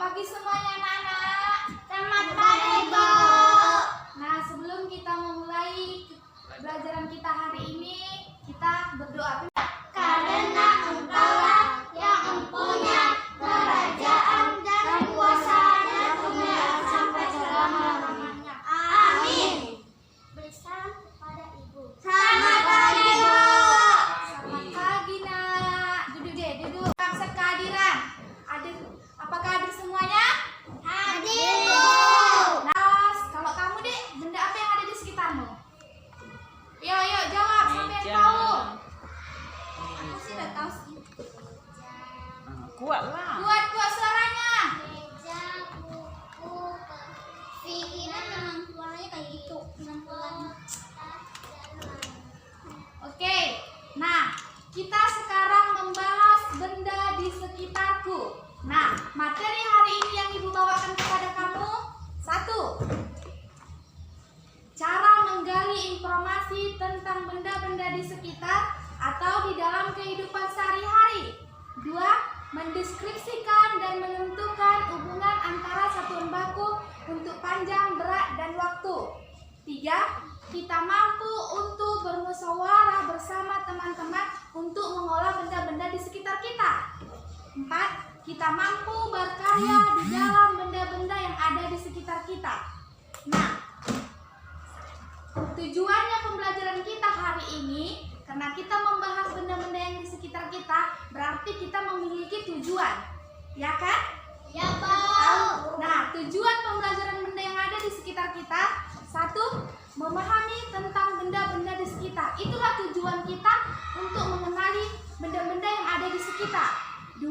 pagi semuanya anak-anak. Selamat pagi, Bu. Nah, sebelum kita memulai pelajaran kita hari ini, kita berdoa. Karena Engkaulah yang mempunyai kerajaan dan kuasa dan kemuliaan sampai selama-lamanya. Amin. Beri salam kepada Ibu. Selamat pagi, Bu. Selamat pagi, Nak. Duduk deh, duduk. Paksa kehadiran. Apakah hadir semuanya? Hadir, Bu. Nah, kalau kamu dek, benda apa yang ada di sekitarmu? Yuk, jawab. Siapa yang tahu? Aku sih udah tahu sih. Kuat lah. Kuat suaranya. Meja, buku, pikiran memang warnanya kayak gitu. Oke. Nah, kita sekarang membahas benda di sekitarku. Nah, materi hari ini yang Ibu bawakan kepada kamu, 1. Cara menggali informasi tentang benda-benda di sekitar atau di dalam kehidupan sehari-hari. 2. Mendeskripsikan dan menentukan hubungan antara satuan baku untuk panjang, berat, dan waktu. 3. Kita mampu untuk bermusyawarah bersama teman-teman untuk mengolah benda-benda di sekitar kita. 4. Kita mampu berkarya di dalam benda-benda yang ada di sekitar kita. Nah, tujuannya pembelajaran kita hari ini, karena kita membahas benda-benda yang di sekitar kita, berarti kita memiliki tujuan. Ya kan? Ya, Bu. Nah, tujuan pembelajaran benda yang ada di sekitar kita, 1. Memahami tentang benda-benda di sekitar. Itulah tujuan kita untuk mengenali benda-benda yang ada di sekitar. 2.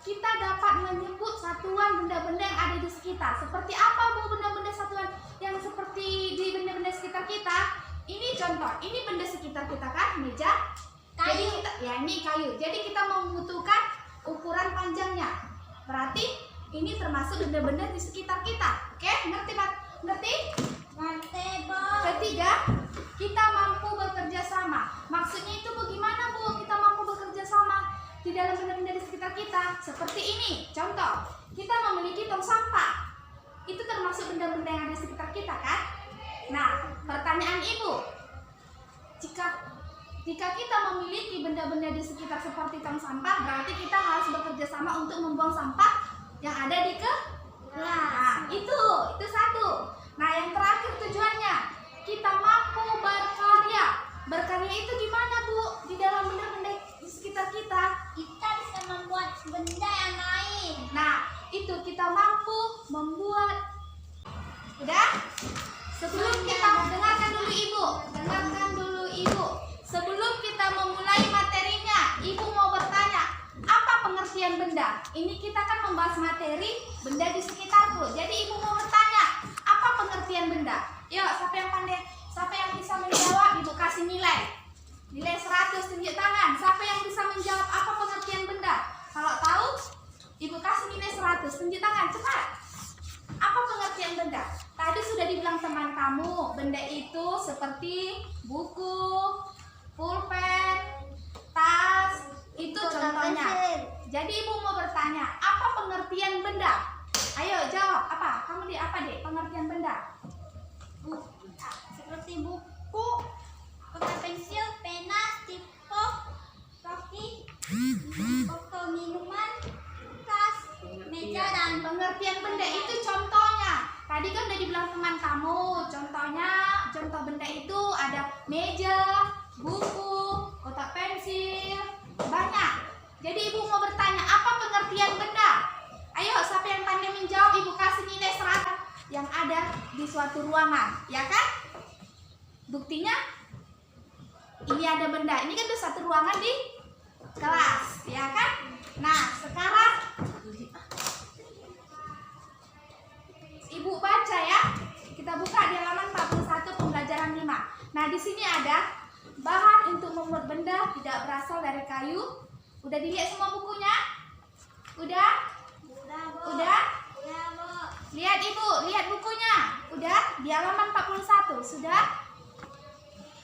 Kita dapat menyebut satuan benda-benda yang ada di sekitar. Seperti apa, Bu, benda-benda satuan yang seperti di benda-benda sekitar kita? Ini contoh, ini benda sekitar kita kan, meja, kayu. Ini kayu. Jadi kita membutuhkan ukuran panjangnya. Berarti ini termasuk benda-benda di sekitar kita. Oke, ngerti, Pak? Ngerti? Ngerti, Bu. Ketiga, kita mampu bekerja sama. Maksudnya itu bagaimana, Bu? Kita mampu bekerja sama di dalam benda-benda di sekitar kita. Seperti ini, contoh, kita memiliki tong sampah. Itu termasuk benda-benda yang ada di sekitar kita, kan? Nah, pertanyaan Ibu, jika kita memiliki benda-benda di sekitar seperti tong sampah, berarti kita harus bekerja sama untuk membuang sampah yang ada di kelas. Nah, itu 1. Nah, yang terakhir tujuannya, kita mampu berkarya. Berkarya itu gimana, Bu? Di dalam benda-benda di sekitar kita, Kita bisa membuat benda yang lain. nah, itu kita mampu membuat. Udah? Sebelum kita dengarkan dulu Ibu. Sebelum kita memulai materinya, Ibu mau bertanya, apa pengertian benda? Ini kita kan membahas materi benda di sekitarku. Jadi Ibu mau bertanya, apa pengertian benda? Yuk, siapa yang pandai? Siapa yang bisa menjawab? Ibu kasih nilai. Nilai 100, tunjuk tangan. Siapa yang bisa menjawab apa pengertian benda? Kalau tahu, Ibu kasih nilai 100. Tunjuk tangan, cepat. Apa pengertian benda? Tadi sudah dibilang teman kamu, benda itu seperti buku, pulpen, tas, itu contohnya. Jadi Ibu mau bertanya, apa pengertian benda? Ayo jawab, apa? Kamu apa deh pengertian benda? Seperti buku, pulpen, pensil, pena, stipok, roti, botol minuman, tas, meja, dan Pengertian benda itu contohnya. Tadi kan udah dibilang teman kamu, contoh benda itu ada meja, buku, kotak pensil, banyak. Jadi Ibu mau bertanya, apa pengertian benda? Ayo, siapa yang pandai menjawab, Ibu kasih nilai 100 yang ada di suatu ruangan, ya kan? Buktinya, ini ada benda. Ini kan tuh satu ruangan di kelas, ya kan? Nah, sekarang Ibu baca ya. Kita buka di halaman 41 pembelajaran 5. Nah, di sini ada bahan untuk membuat benda tidak berasal dari kayu. Udah dilihat semua bukunya? Udah? udah, Bu. Udah? Ya, Bu. Lihat Ibu, lihat bukunya. Udah? Di halaman 41. Sudah?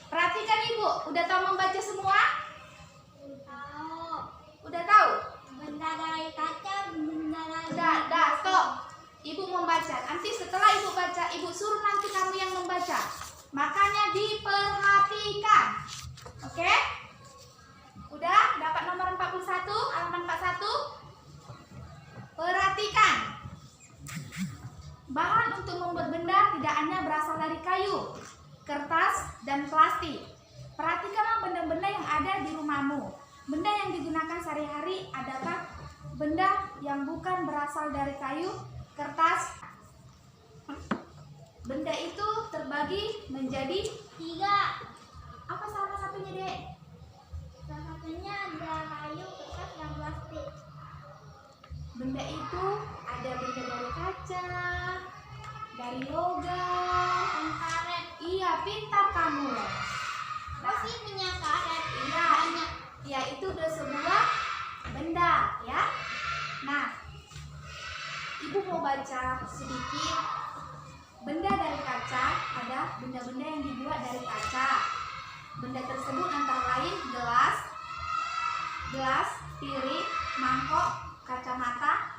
Perhatikan Ibu, udah tahu membaca semua? Tahu Udah tahu? benda keberadaannya berasal dari kayu, kertas, dan plastik. Perhatikanlah benda-benda yang ada di rumahmu. Benda yang digunakan sehari-hari adakah benda yang bukan berasal dari kayu, kertas? Benda itu terbagi menjadi 3. apa salah satunya, Dek? Salah satunya ada kayu, kertas, dan plastik. Benda itu ada benda dari kaca, dari logam. Dan karet. Iya, pintar kamu. Apa sih punya karet? Iya, Banyak. ya itu udah sebuah benda, ya. Nah, Ibu mau baca sedikit. Benda dari kaca ada benda-benda yang dibuat dari kaca. Benda tersebut antara lain gelas, piring, mangkok, kacamata,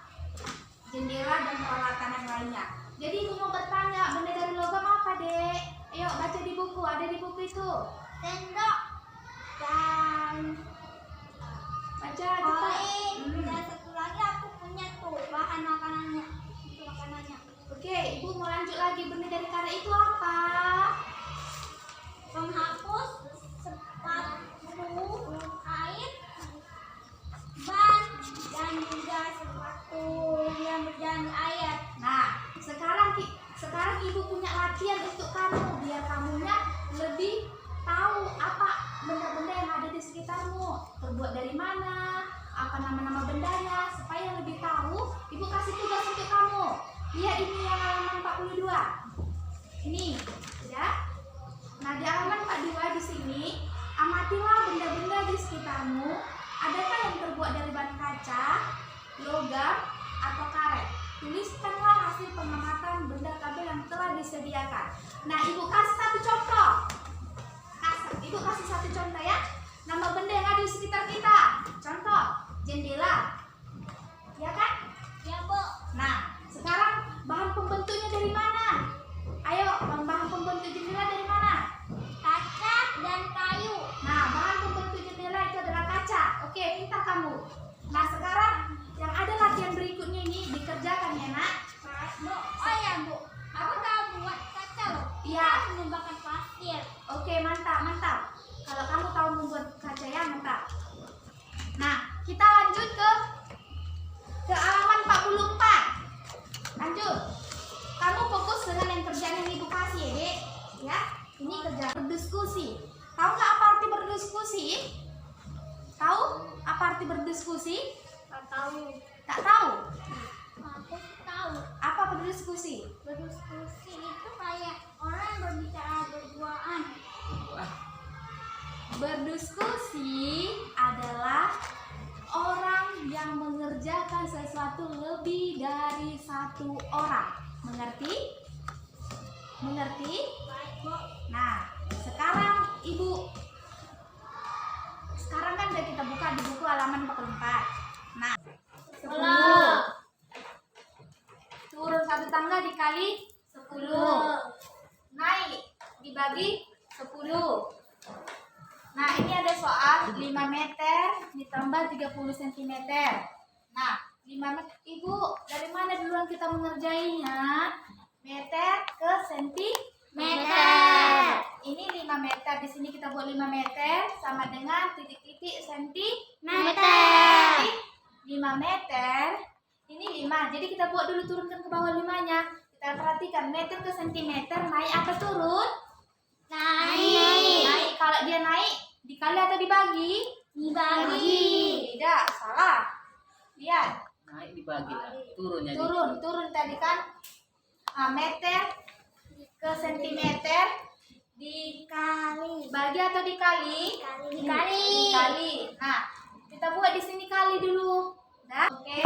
jendela, dan peralatan yang lainnya. Jadi Ibu mau bertanya, benda dari logam apa, Dek? Ayo baca di buku, ada di buku itu. Sendok. Dan Baca cepat. koin. Dan satu lagi aku punya tuh bahan makanannya. Itu makanannya. Oke, Ibu mau lanjut lagi. Benda dari karet itu apa? Penghapus, sepatu, air, ban, dan juga sepatu yang berjalan di air. Nah, sekarang Ibu punya latihan untuk kamu biar kamunya lebih tahu apa benda-benda yang ada di sekitarmu, terbuat dari mana, apa nama-nama bendanya, supaya lebih tahu. Ibu kasih tugas untuk kamu. Lihat ini yang halaman 42. Ini, ya. Nah, di halaman 42 di sini, amatilah benda-benda di sekitarmu. Adakah yang terbuat dari bahan kaca, logam, atau karet? Tuliskanlah hasil pengamatan benda tabel yang telah disediakan. Nah, Ibu kasih satu contoh. Ibu kasih satu contoh ya. Nama benda yang ada di sekitar kita. Contoh, jendela. Ya kan? Ya, Bu. Nah, sekarang bahan pembentuknya dari mana? Ayo, bahan pembentuk jendela dari mana? Kaca dan kayu. Nah, bahan pembentuk jendela itu adalah kaca. Oke, pintar kamu. Nah, sekarang yang ada latihan berikutnya ini dikerjakan ya, Nak. Bu, oh ya, Bu. Aku tahu buat kaca loh. Iya. Kita membakar pasir. Oke, mantap. Kalau kamu tahu membuat kaca ya, mantap. Nah, kita lanjut ke halaman 44. Lanjut. Kamu fokus dengan yang kerjaan yang Ibu kasih ya, Dek. Ya, ini kerja berdiskusi. Tahu nggak apa arti berdiskusi? Tahu apa arti berdiskusi? Tak tahu. Tak tahu. Aku tahu. Apa berdiskusi? Berdiskusi itu kayak orang yang berbicara berduaan. Berdiskusi adalah orang yang mengerjakan sesuatu lebih dari satu orang. Mengerti? Mengerti? Baik, Bu. Nah, sekarang sekarang kan udah kita buka di buku halaman 44. Nah, 10. Turun satu tangga dikali 10. Naik dibagi 10. Nah, ini ada soal 5 meter ditambah 30 cm. Nah, 5 meter. Ibu, dari mana duluan kita mengerjainya? Meter ke sentimeter. Ini 5 meter. Di sini kita buat 5 meter sama dengan titik-titik sentimeter. 5 meter. Ini 5. Jadi kita buat dulu, turunkan ke bawah 5-nya. Kita perhatikan meter ke sentimeter, naik apa turun? Naik. Kalau dia naik, dikali atau dibagi? Dibagi. Tidak, salah. Lihat, Naik dibagi lah, turun jadi. turun tadi kan. Nah, meter ke sentimeter dibagi atau dikali? Dikali. Nah, kita buat di sini kali dulu. Nah, oke.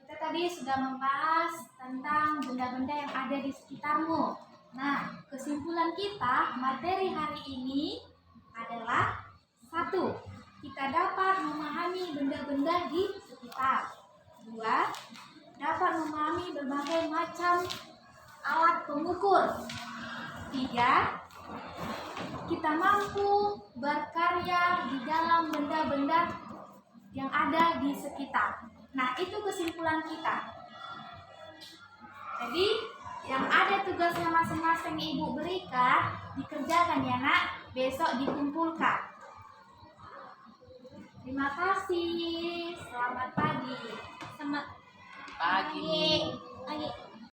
Kita tadi sudah membahas tentang benda-benda yang ada di sekitarmu. Nah, kesimpulan kita materi hari ini adalah 1. Kita dapat memahami benda-benda di sekitar. 2. Dapat memahami berbagai macam alat pengukur. 3. Kita mampu berkarya di dalam benda-benda yang ada di sekitar. Nah, itu kesimpulan kita. Jadi, Yang ada tugasnya masing-masing ibu berikan, dikerjakan ya nak, besok dikumpulkan. Terima kasih, selamat pagi. Selamat Pagi. pagi.